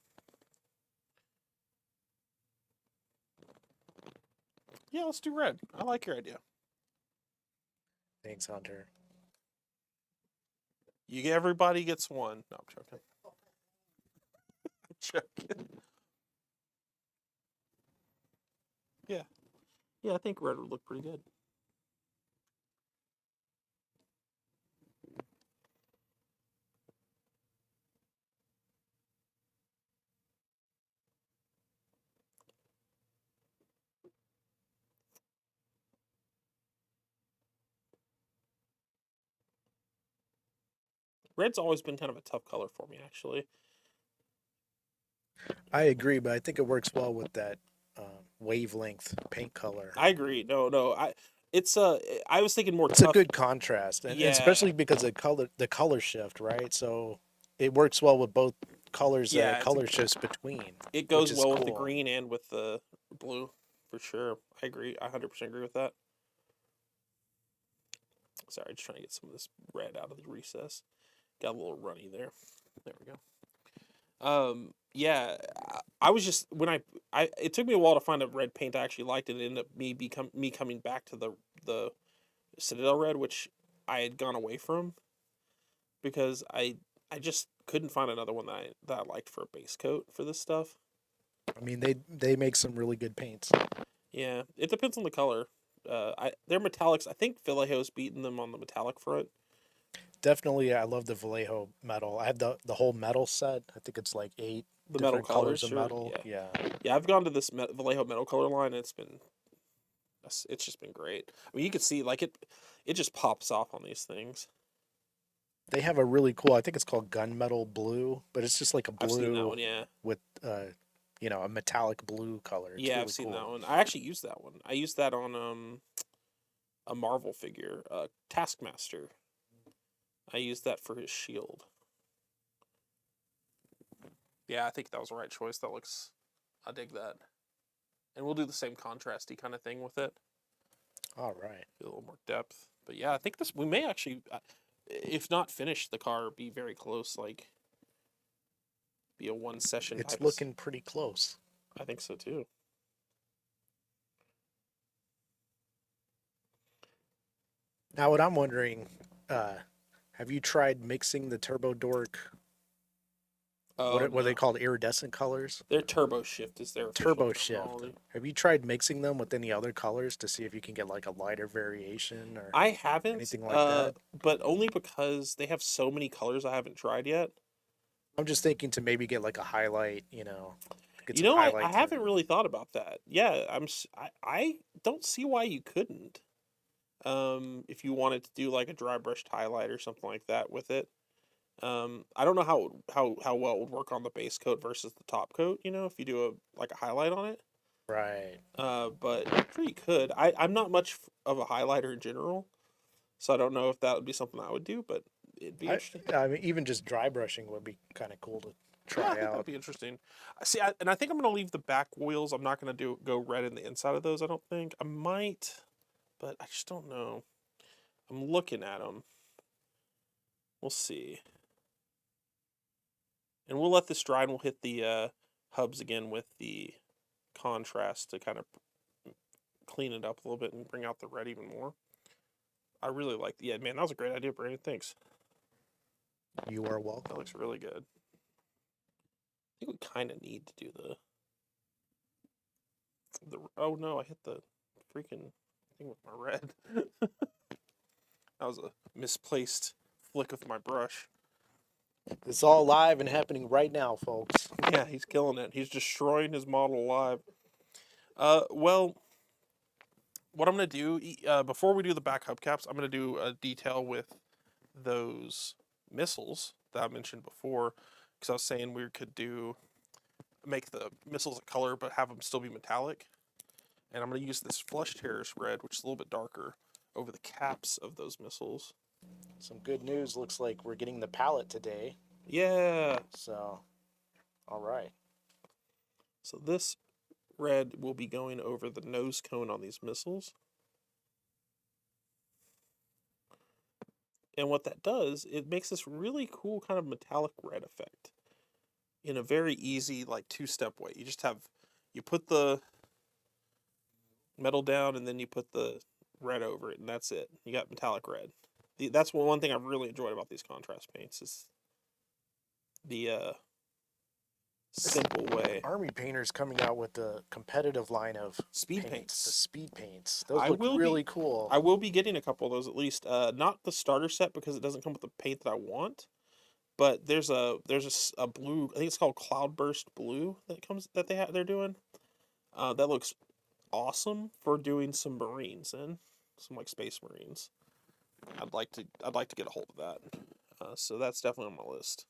Yeah, let's do red. I like your idea. Thanks, Hunter. Everybody gets one. No, I'm joking. I'm joking. Yeah. Yeah, I think red would look pretty good. Red's always been kind of a tough color for me, actually. I agree, but I think it works well with that wavelength paint color. I agree. No, it's I was thinking more It's a tough. good contrast, and Yeah, especially because of the color shift, right? So it works well with both colors, yeah. color shifts between, It which goes is well with the cool. green and with the blue, for sure. I agree. I 100% agree with that. Sorry, just trying to get some of this red out of the recess. Got a little runny there. There we go. Yeah, I was just when I it took me a while to find a red paint I actually liked, and it ended up me coming back to the Citadel red, which I had gone away from because I just couldn't find another one that I liked for a base coat for this stuff. I mean, they make some really good paints. Yeah, it depends on the color. They're metallics. I think Vallejo's beaten them on the metallic front. Definitely, I love the Vallejo metal. I have the whole metal set. I think it's like 8 The metal different colors, colors of sure. metal. Yeah, Yeah, yeah. I've gone to this Vallejo metal color line. And it's just been great. I mean, you can see like it just pops off on these things. they have a really cool. I think it's called gunmetal blue, but it's just like a I've seen that blue one. Yeah, with a metallic blue color. It's yeah. I've really seen that cool. one. I actually used that one. I used that on a Marvel figure, Taskmaster. I used that for his shield. Yeah, I think that was the right choice. That looks, I dig that. And we'll do the same contrasty kind of thing with it. All right. Get a little more depth. But yeah, I think we may actually, if not finish the car, be very close. Like be a one session It's type of. looking pretty close. I think so too. Now, what I'm wondering, have you tried mixing the Turbo Dork? Oh What are they no, called? Iridescent colors? their turbo shift is their official Turbo Shift. terminology. Have you tried mixing them with any other colors to see if you can get like a lighter variation or I haven't, anything like that? but only because they have so many colors I haven't tried yet. I'm just thinking to maybe get like a highlight, get You some know, I highlight to. haven't really thought about that. Yeah, I don't see why you couldn't. If you wanted to do like a dry brushed highlight or something like that with it. I don't know how well it would work on the base coat versus the top coat. You know, if you do a highlight on it. Right. But I'm sure you could. I'm not much of a highlighter in general, so I don't know if that would be something I would do, but it'd be I interesting. I mean, even just dry brushing would be kind of cool to Yeah, I try think that'd out. be interesting. And I think I'm gonna leave the back wheels. I'm not gonna go red in the inside of those. I don't think I might, but I just don't know. I'm looking at them. We'll see, and we'll let this dry, and we'll hit the hubs again with the contrast to kind of clean it up a little bit and bring out the red even more. I really like. Yeah, man, that was a great idea, Brandon. Thanks. You are That welcome. looks really good. I think we kind of need to do the. Oh no, I hit the freaking thing with my red. That was a misplaced flick of my brush. It's all live and happening right now, folks. Yeah, he's killing it. He's destroying his model alive. Well, what I'm gonna do before we do the back hubcaps, I'm gonna do a detail with those missiles that I mentioned before, because I was saying we could make the missiles a color but have them still be metallic. And I'm going to use this Flush Terrace red, which is a little bit darker, over the caps of those missiles. Some good news. Looks like we're getting the palette today. Yeah. So, all right. So this red will be going over the nose cone on these missiles. And what that does, it makes this really cool kind of metallic red effect in a very easy, like, two-step way. You put the metal down and then you put the red over it, and that's it. You got metallic red. That's one thing I've really enjoyed about these contrast paints is the simple way. Army Painter's coming out with the competitive line of Speed the paints. speed paints. Those look really cool. I will be getting a couple of those at least. Not the starter set because it doesn't come with the paint that I want. But there's a blue. I think it's called Cloudburst Blue they're doing. That looks awesome for doing some Marines in some like Space Marines. I'd like to get a hold of that. So that's definitely on my list.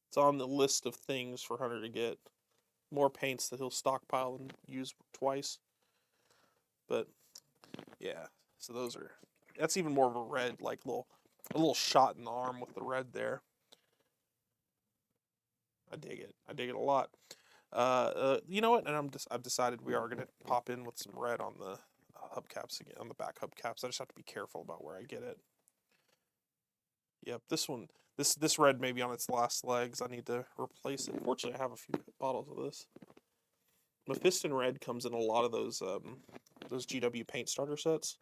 It's on the list of things for Hunter to get. more paints that he'll stockpile and use twice. But yeah, so that's even more of a red, like a little shot in the arm with the red there. I dig it. I dig it a lot. You know what? And I've decided we are gonna pop in with some red on the hubcaps again, on the back hubcaps. I just have to be careful about where I get it. Yep, this one, this red may be on its last legs. I need to replace it. Fortunately, I have a few bottles of this. Mephiston red comes in a lot of those GW paint starter sets.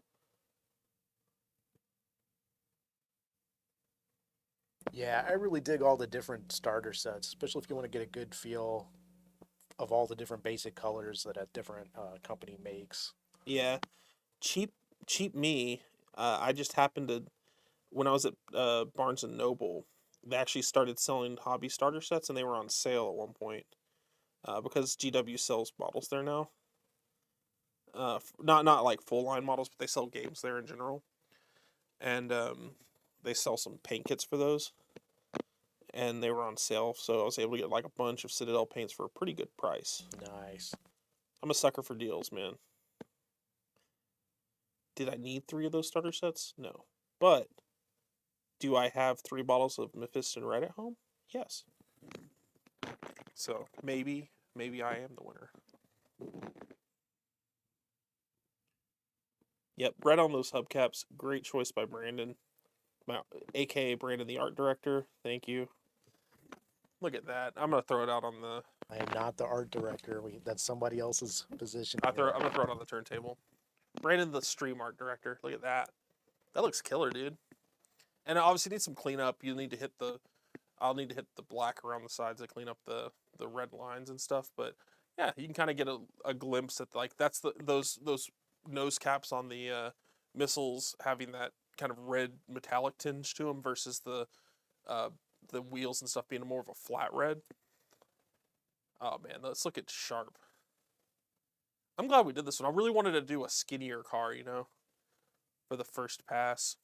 Yeah, I really dig all the different starter sets, especially if you want to get a good feel of all the different basic colors that a different company makes. Yeah, cheap cheap me. I just happened to when I was at Barnes and Noble, they actually started selling hobby starter sets, and they were on sale at one point because GW sells models there now. Not like full line models, but they sell games there in general, and they sell some paint kits for those, and they were on sale, so I was able to get like a bunch of Citadel paints for a pretty good price. Nice. I'm a sucker for deals, man. Did I need 3 of those starter sets? No, but do I have 3 bottles of Mephiston Red at home? Yes. So maybe I am the winner. Yep, red on those hubcaps. Great choice by Brandon, aka Brandon, the art director. Thank you. Look at that. I'm gonna throw it out on the. I am not the art director. That's somebody else's position. I'm gonna throw it on the turntable. Brandon, the stream art director. Look at that. That looks killer, dude. And it obviously needs some cleanup. You'll need to hit the. I'll need to hit the black around the sides to clean up the red lines and stuff. But yeah, you can kind of get a glimpse at like that's those nose caps on the missiles having that kind of red metallic tinge to them versus the wheels and stuff being more of a flat red. Oh man, let's look at sharp. I'm glad we did this one. I really wanted to do a skinnier car, for the first pass.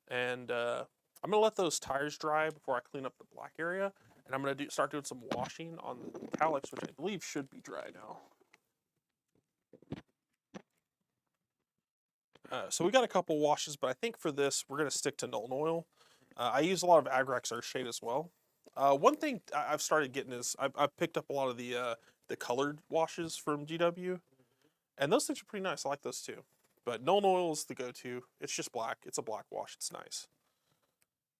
And I'm gonna let those tires dry before I clean up the black area, and I'm gonna start doing some washing on the metallics, which I believe should be dry now. So we got a couple washes, but I think for this we're gonna stick to Nuln Oil. I use a lot of Agrax Earthshade as well. One thing I've started getting is I've picked up a lot of the colored washes from GW, and those things are pretty nice. I like those too. But Nuln Oil is the go-to. It's just black. It's a black wash. It's nice.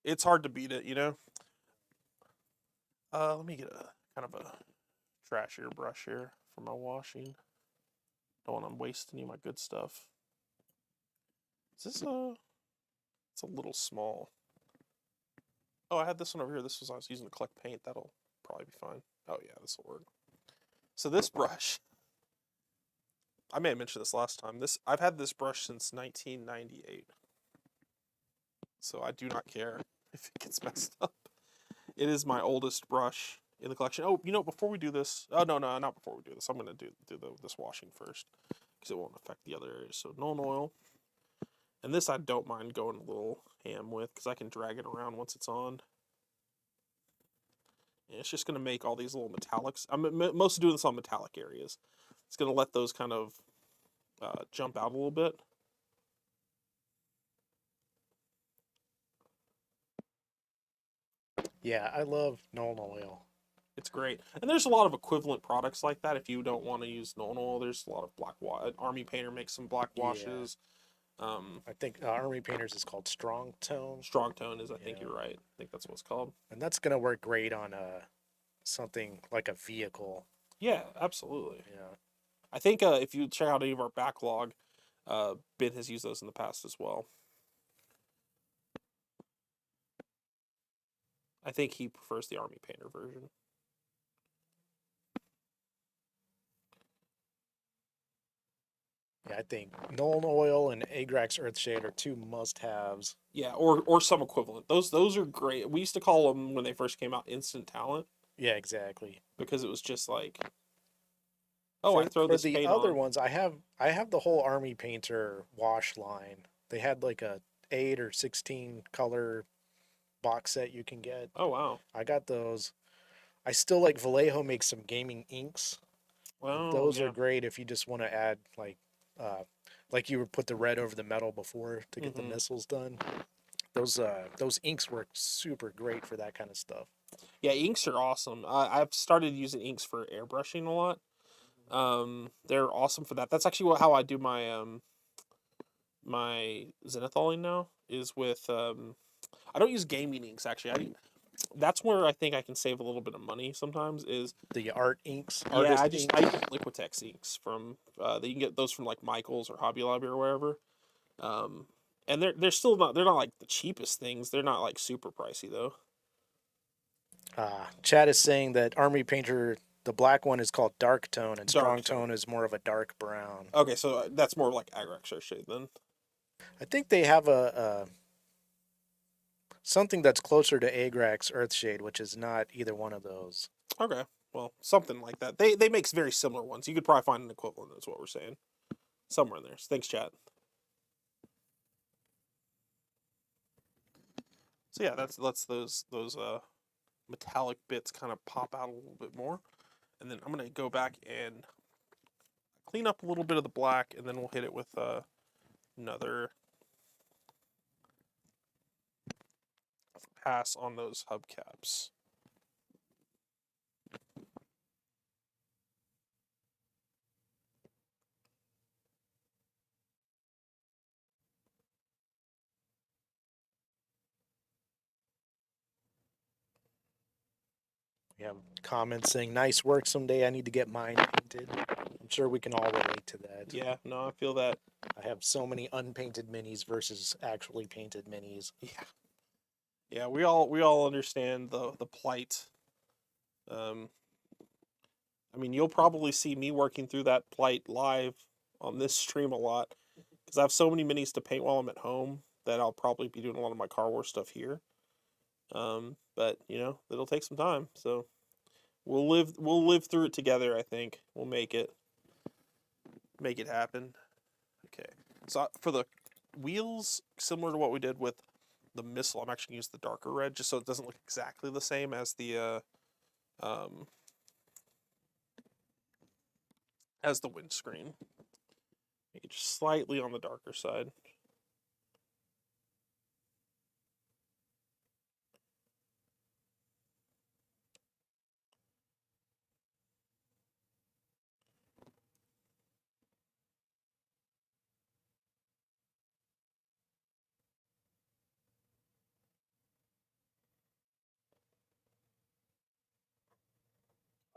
It's hard to beat it, Let me get a kind of a trashier brush here for my washing. Don't want to waste any of my good stuff. Is this it's a little small. Oh, I had this one over here. This was I was using to collect paint. That'll probably be fine. Oh yeah, this will work. So this brush, I may have mentioned this last time. I've had this brush since 1998. So I do not care if it gets messed up. It is my oldest brush in the collection. Oh, before we do this, oh no, not before we do this. I'm gonna do this washing first because it won't affect the other areas. So Nuln Oil, and this I don't mind going a little ham with because I can drag it around once it's on. And it's just gonna make all these little metallics. I'm mostly doing this on metallic areas. It's gonna let those kind of jump out a little bit. Yeah, I love Nuln Oil. It's great. And there's a lot of equivalent products like that. If you don't want to use Nuln Oil, there's a lot of black Army Painter makes some black washes. Yeah. I think Army Painters is called Strong Tone. Strong Tone is, I think you're right. I think that's what it's called. And that's going to work great on something like a vehicle. Yeah, absolutely. Yeah. I think if you check out any of our backlog, Ben has used those in the past as well. I think he prefers the Army Painter version. Yeah, I think Nuln Oil and Agrax Earthshade are 2 must-haves. Yeah, or some equivalent. Those are great. We used to call them when they first came out instant talent. Yeah, exactly. Because it was just like, I throw this paint on. For the other ones, I have the whole Army Painter wash line. They had like a 8 or 16 color box set you can get. Oh wow. I got those. I still like Vallejo makes some gaming inks. Oh Those are yeah. great if you just want to add like you would put the red over the metal before to get the Hmm. missiles done. Those inks work super great for that kind of stuff. Yeah, inks are awesome. I've started using inks for airbrushing a lot. They're awesome for that. That's actually how I do my zenithaling now is with I don't use gaming inks actually. That's where I think I can save a little bit of money sometimes is The art inks, yeah, artist I inks. use Liquitex inks from you can get those from like Michaels or Hobby Lobby or wherever. Um and they're still not they're not like the cheapest things. They're not like super pricey though. Chad is saying that Army Painter, the black one is called dark tone, and Dark strong tone. tone is more of a dark brown. Okay, so that's more like Agrax shade then. I think they have a something that's closer to Agrax Earthshade, which is not either one of those. Okay. Well, something like that. They make very similar ones. You could probably find an equivalent is what we're saying. Somewhere in there. Thanks, chat. So yeah, that's lets those metallic bits kind of pop out a little bit more. And then I'm gonna go back and clean up a little bit of the black, and then we'll hit it with another pass on those hubcaps. We have comments saying, "Nice work. Someday I need to get mine painted." I'm sure we can all relate to that. Yeah, no, I feel that. I have so many unpainted minis versus actually painted minis. Yeah, yeah, we all understand the plight. Um, I mean, you'll probably see me working through that plight live on this stream a lot because I have so many minis to paint while I'm at home that I'll probably be doing a lot of my Car Wars stuff here. But you know, it'll take some time, so we'll live through it together. I think we'll make it happen. Okay, so for the wheels, similar to what we did with the missile, I'm actually gonna use the darker red just so it doesn't look exactly the same um, as the windscreen. Make it just slightly on the darker side.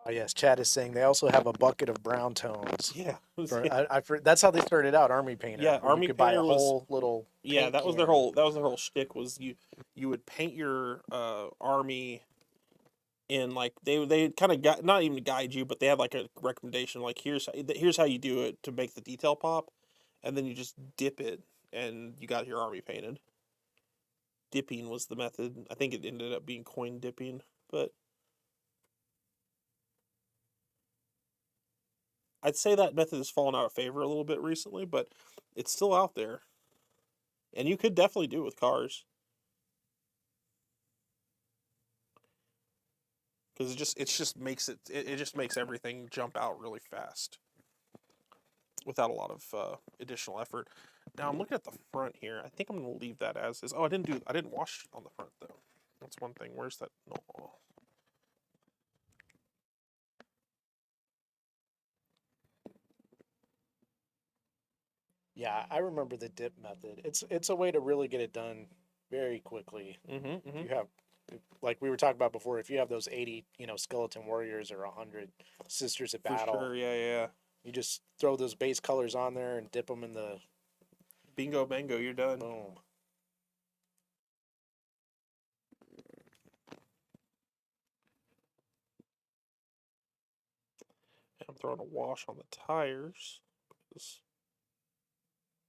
Oh yes, Chad is saying they also have a bucket of brown tones. Yeah, For that's how they started out, Army Painter, yeah. where you Army could buy a Painter was whole little yeah. paint That was their can. whole shtick was you would paint your army in like they kind of got not even guide you, but they had like a recommendation like here's how you do it to make the detail pop, and then you just dip it and you got your army painted. Dipping was the method. I think it ended up being coin dipping, but I'd say that method has fallen out of favor a little bit recently, but it's still out there, and you could definitely do it with cars because it just makes everything jump out really fast without a lot of additional effort. Now I'm looking at the front here. I think I'm gonna leave that as is. Oh, I didn't wash on the front though. That's one thing. Where's that? No. Yeah, I remember the dip method. It's a way to really get it done very quickly. Mm-hmm. If Mm-hmm. you have, like we were talking about before, if you have those 80, skeleton warriors or 100 sisters of For battle, sure. Yeah. Yeah. you just throw those base colors on there and dip them in the Bingo, bango. You're done. boom. And I'm throwing a wash on the tires because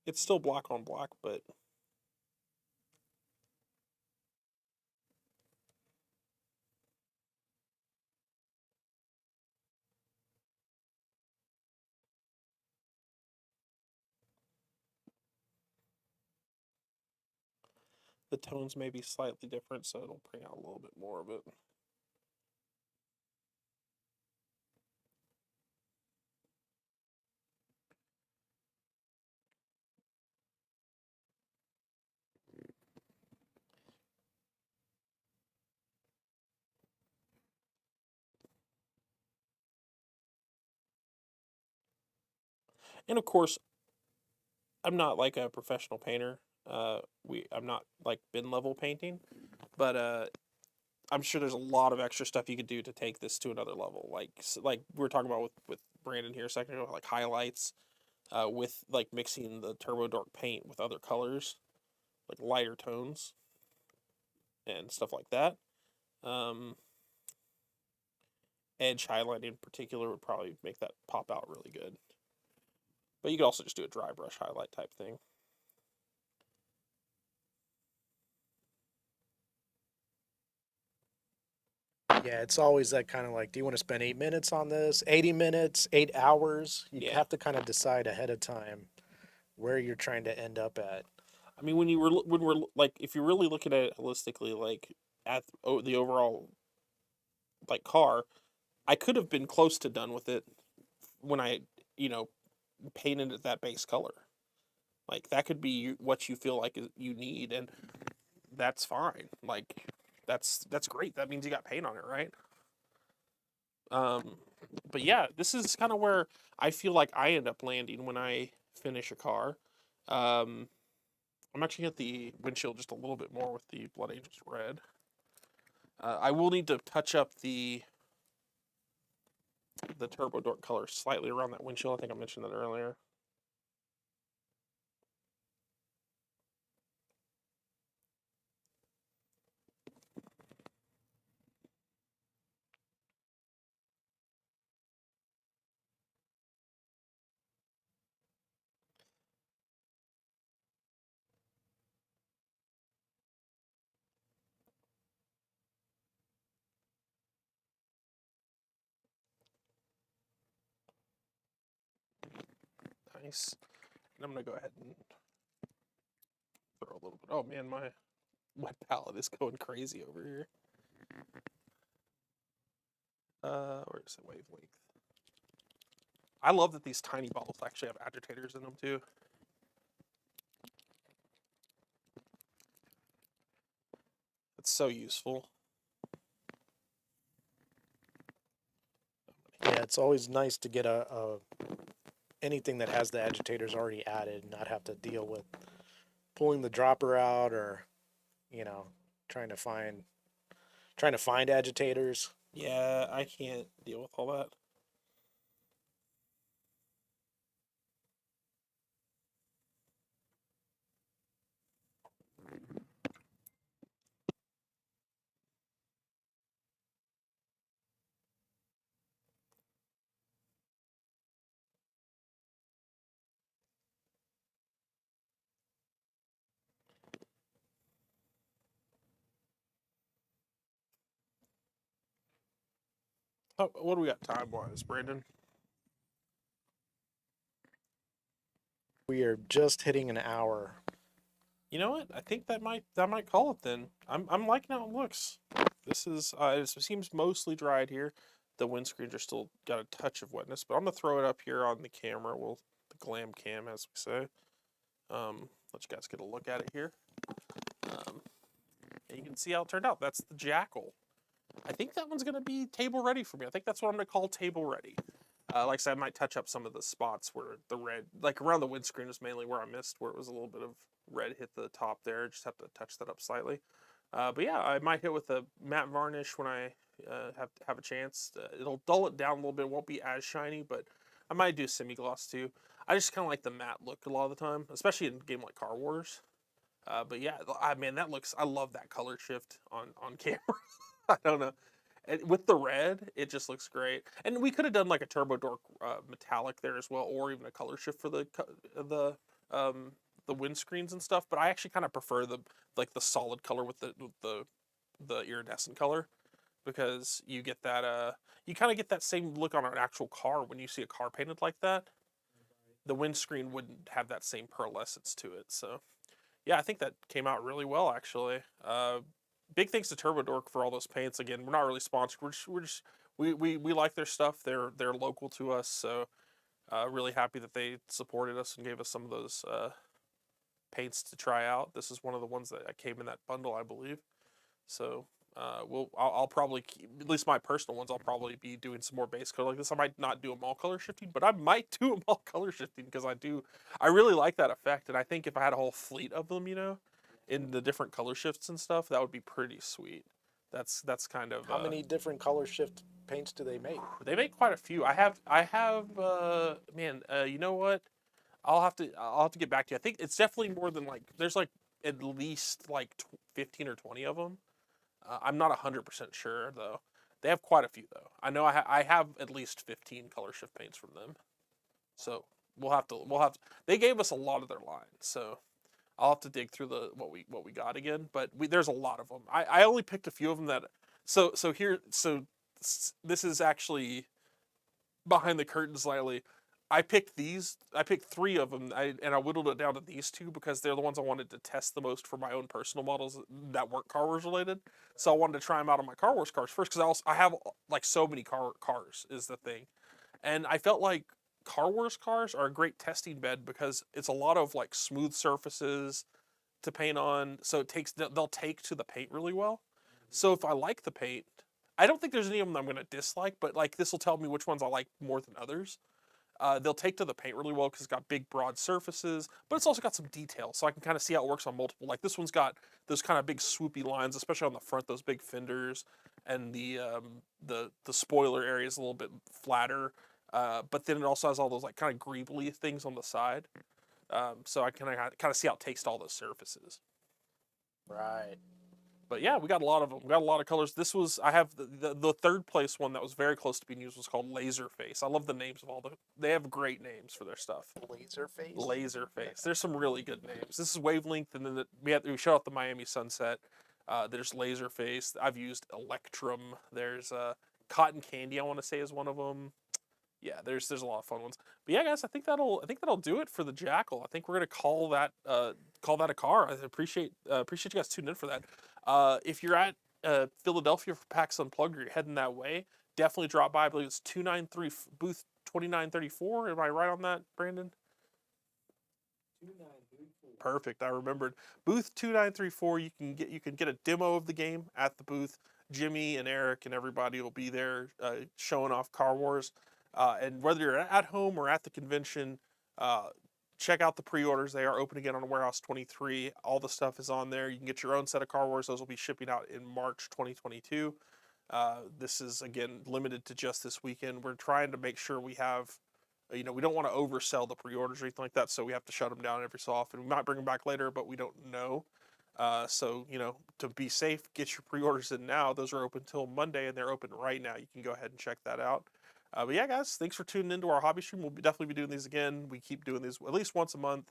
it's still black on black, but the tones may be slightly different, so it'll bring out a little bit more of it. And of course, I'm not like a professional painter. I'm not like bin level painting, but I'm sure there's a lot of extra stuff you could do to take this to another level. Like we were talking about with Brandon here a second ago, like highlights, with like mixing the turbo dark paint with other colors, like lighter tones and stuff like that. Um, Edge highlighting in particular would probably make that pop out really good. But you could also just do a dry brush highlight type thing. Yeah, it's always that kind of like, do you want to spend 8 minutes on this? 80 minutes, 8 hours? You Yeah. have to kind of decide ahead of time where you're trying to end up at. I mean, when we're like, if you're really looking at it holistically, like at the overall like car, I could have been close to done with it when I, you know, painted it that base color. Like that could be what you feel like you need, and that's fine. Like that's great. That means you got paint on it, right? Um, but yeah, this is kind of where I feel like I end up landing when I finish a car. Um, I'm actually gonna hit the windshield just a little bit more with the Blood Angels red. I will need to touch up the turbo dork color slightly around that windshield. I think I mentioned that earlier. Nice. And I'm gonna go ahead and throw a little bit. Oh man, my wet palette is going crazy over here. Where's the wavelength? I love that these tiny bottles actually have agitators in them too. It's so useful. Yeah, it's always nice to get a anything that has the agitators already added and not have to deal with pulling the dropper out or, you know, trying to find agitators. Yeah, I can't deal with all that. Oh, what do we got time wise, Brandon? We are just hitting an hour. You know what? I think that might call it then. I'm liking how it looks. This is it seems mostly dried here. The windscreens are still got a touch of wetness, but I'm gonna throw it up here on the camera. Well, the glam cam, as we say. Let you guys get a look at it here. And you can see how it turned out. That's the Jackal. I think that one's gonna be table ready for me. I think that's what I'm gonna call table ready. Like I said, I might touch up some of the spots where the red, like around the windscreen, was mainly where I missed, where it was a little bit of red hit the top there. Just have to touch that up slightly. But yeah, I might hit with a matte varnish when I have a chance. It'll dull it down a little bit. It won't be as shiny, but I might do semi gloss too. I just kind of like the matte look a lot of the time, especially in a game like Car Wars. But yeah, man, that looks. I love that color shift on camera. I don't know. And with the red, it just looks great. And we could have done like a turbo dork metallic there as well, or even a color shift for um, the windscreens and stuff. But I actually kind of prefer the solid color with the iridescent color, because you get that you kind of get that same look on an actual car when you see a car painted like that. The windscreen wouldn't have that same pearlescence to it. So yeah, I think that came out really well actually. Big thanks to Turbo Dork for all those paints. Again, we're not really sponsored. We like their stuff. They're local to us, so really happy that they supported us and gave us some of those paints to try out. This is one of the ones that came in that bundle, I believe. So I'll probably keep, at least my personal ones. I'll probably be doing some more base color like this. I might not do them all color shifting, but I might do them all color shifting because I really like that effect. And I think if I had a whole fleet of them, in the different color shifts and stuff, that would be pretty sweet. That's kind of How many different color shift paints do they make? they make quite a few. Man, you know what? I'll have to get back to you. I think it's definitely more than like there's like at least like 15 or 20 of them. I'm not 100% sure though. They have quite a few though. I know I have at least 15 color shift paints from them. So we'll have to. They gave us a lot of their lines, so I'll have to dig through what we got again. But there's a lot of them. I only picked a few of them that. This is actually behind the curtain slightly. I picked these. I picked three of them, and I whittled it down to these two because they're the ones I wanted to test the most for my own personal models that weren't Car Wars related. So I wanted to try them out on my Car Wars cars first because I have like so many cars is the thing, and I felt like Car Wars cars are a great testing bed because it's a lot of like smooth surfaces to paint on. So they'll take to the paint really well. So if I like the paint, I don't think there's any of them I'm going to dislike, but like this will tell me which ones I like more than others. They'll take to the paint really well because it's got big, broad surfaces, but it's also got some detail, so I can kind of see how it works on multiple. Like this one's got those kind of big swoopy lines, especially on the front, those big fenders, and the spoiler area is a little bit flatter. But then it also has all those like kind of greebly things on the side, so I can kind of see how it takes to all those surfaces. Right. But yeah, we got a lot of them. We got a lot of colors. I have the third place one that was very close to being used was called Laserface. I love the names of they have great names for their stuff. Laserface. Laserface. There's some really good names. This is Wavelength, and then we showed off the Miami Sunset. There's Laserface. I've used Electrum. There's Cotton Candy. I want to say is one of them. Yeah, there's a lot of fun ones. But yeah, guys, I think that'll do it for the Jackal. I think we're gonna call that a car. I appreciate you guys tuning in for that. If you're at Philadelphia for PAX Unplugged or you're heading that way, definitely drop by. I believe it's 293 booth 2934. Am I right on that, Brandon? 2934. Perfect. I remembered booth 2934. You can get a demo of the game at the booth. Jimmy and Eric and everybody will be there showing off Car Wars. And whether you're at home or at the convention, check out the pre-orders. They are open again on Warehouse 23. All the stuff is on there. You can get your own set of Car Wars. Those will be shipping out in March 2022. This is, again, limited to just this weekend. We're trying to make sure we have, we don't want to oversell the pre-orders or anything like that, so we have to shut them down every so often. We might bring them back later, but we don't know. So, to be safe, get your pre-orders in now. Those are open till Monday, and they're open right now. You can go ahead and check that out. But yeah, guys, thanks for tuning into our hobby stream. We'll definitely be doing these again. We keep doing these at least once a month.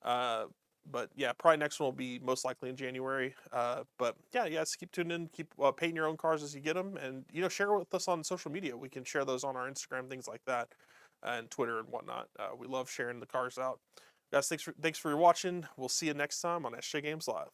But yeah, probably next one will be most likely in January. But yeah, guys, keep tuning in. Keep painting your own cars as you get them, and share with us on social media. We can share those on our Instagram, things like that, and Twitter and whatnot. We love sharing the cars out. Guys, thanks for watching. We'll see you next time on SJGames Live.